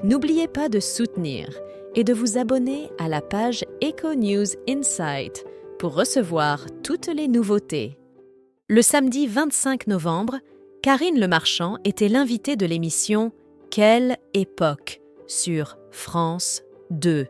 N'oubliez pas de soutenir et de vous abonner à la page Eco News Insight pour recevoir toutes les nouveautés. Le samedi 25 novembre, Karine Le Marchand était l'invitée de l'émission Quelle époque sur France 2.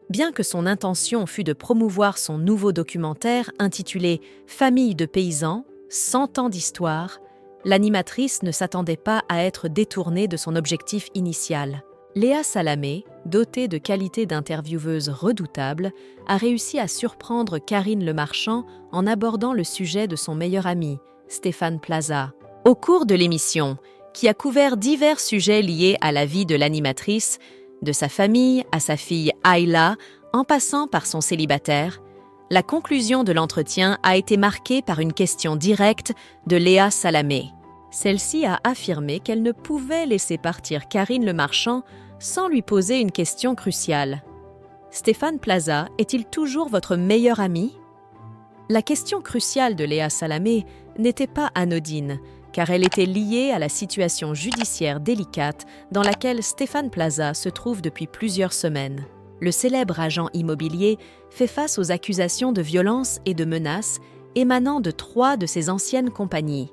Bien que son intention fût de promouvoir son nouveau documentaire intitulé Famille de paysans, 100 ans d'histoire, l'animatrice ne s'attendait pas à être détournée de son objectif initial. Léa Salamé, dotée de qualités d'intervieweuse redoutables, a réussi à surprendre Karine Le Marchand en abordant le sujet de son meilleur ami, Stéphane Plaza. Au cours de l'émission, qui a couvert divers sujets liés à la vie de l'animatrice, de sa famille à sa fille Ayla, en passant par son célibataire, la conclusion de l'entretien a été marquée par une question directe de Léa Salamé. Celle-ci a affirmé qu'elle ne pouvait laisser partir Karine Le Marchand sans lui poser une question cruciale. Stéphane Plaza est-il toujours votre meilleur ami ? La question cruciale de Léa Salamé n'était pas anodine, car elle était liée à la situation judiciaire délicate dans laquelle Stéphane Plaza se trouve depuis plusieurs semaines. Le célèbre agent immobilier fait face aux accusations de violence et de menaces émanant de 3 de ses anciennes compagnies.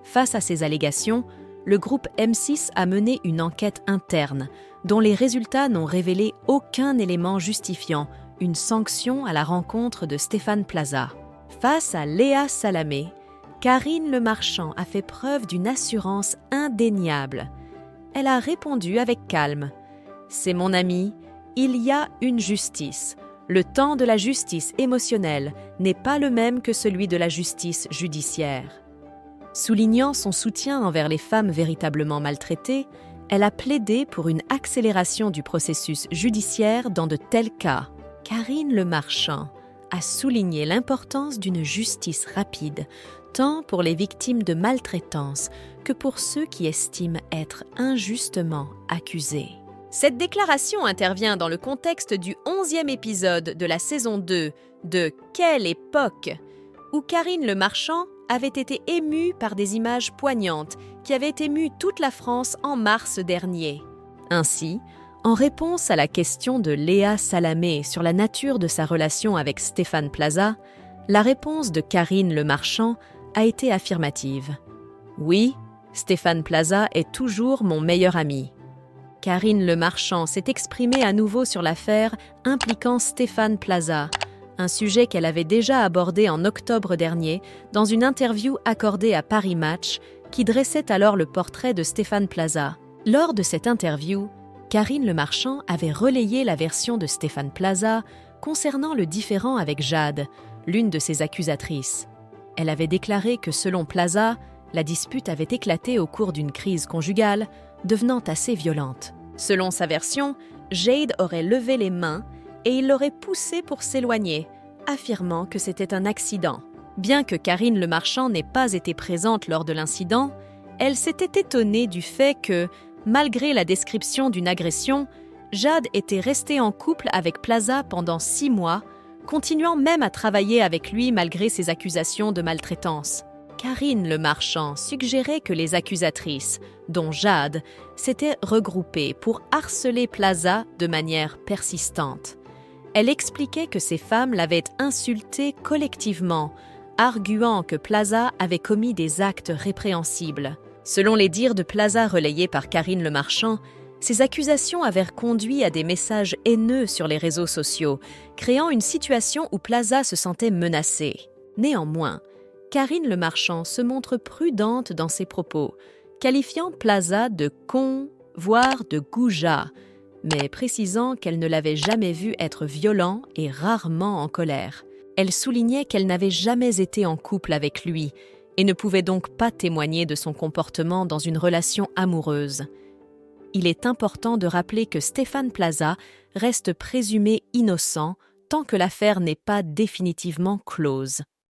Face à ces allégations, le groupe M6 a mené une enquête interne, dont les résultats n'ont révélé aucun élément justifiant une sanction à la rencontre de Stéphane Plaza. Face à Léa Salamé, Karine Le Marchand a fait preuve d'une assurance indéniable. Elle a répondu avec calme. « C'est mon ami, il y a une justice. Le temps de la justice émotionnelle n'est pas le même que celui de la justice judiciaire. » Soulignant son soutien envers les femmes véritablement maltraitées, elle a plaidé pour une accélération du processus judiciaire dans de tels cas. Karine Le Marchand a souligné l'importance d'une justice rapide, tant pour les victimes de maltraitance que pour ceux qui estiment être injustement accusés. Cette déclaration intervient dans le contexte du 11e épisode de la saison 2 de Quelle époque, où Karine Le Marchand avait été émue par des images poignantes qui avaient ému toute la France en mars dernier. Ainsi, en réponse à la question de Léa Salamé sur la nature de sa relation avec Stéphane Plaza, la réponse de Karine Le Marchand a été affirmative. « Oui, Stéphane Plaza est toujours mon meilleur ami. » Karine Le Marchand s'est exprimée à nouveau sur l'affaire impliquant Stéphane Plaza, un sujet qu'elle avait déjà abordé en octobre dernier dans une interview accordée à Paris Match qui dressait alors le portrait de Stéphane Plaza. Lors de cette interview, Karine Le Marchand avait relayé la version de Stéphane Plaza concernant le différend avec Jade, l'une de ses accusatrices. Elle avait déclaré que selon Plaza, la dispute avait éclaté au cours d'une crise conjugale, devenant assez violente. Selon sa version, Jade aurait levé les mains et il l'aurait poussée pour s'éloigner, affirmant que c'était un accident. Bien que Karine Le Marchand n'ait pas été présente lors de l'incident, elle s'était étonnée du fait que, malgré la description d'une agression, Jade était restée en couple avec Plaza pendant 6 mois, continuant même à travailler avec lui malgré ses accusations de maltraitance. Karine Le Marchand suggérait que les accusatrices, dont Jade, s'étaient regroupées pour harceler Plaza de manière persistante. Elle expliquait que ces femmes l'avaient insultée collectivement, arguant que Plaza avait commis des actes répréhensibles. Selon les dires de Plaza relayés par Karine Le Marchand, ces accusations avaient conduit à des messages haineux sur les réseaux sociaux, créant une situation où Plaza se sentait menacée. Néanmoins, Karine Le Marchand se montre prudente dans ses propos, qualifiant Plaza de con, voire de goujat, mais précisant qu'elle ne l'avait jamais vu être violent et rarement en colère. Elle soulignait qu'elle n'avait jamais été en couple avec lui et ne pouvait donc pas témoigner de son comportement dans une relation amoureuse. Il est important de rappeler que Stéphane Plaza reste présumé innocent tant que l'affaire n'est pas définitivement close.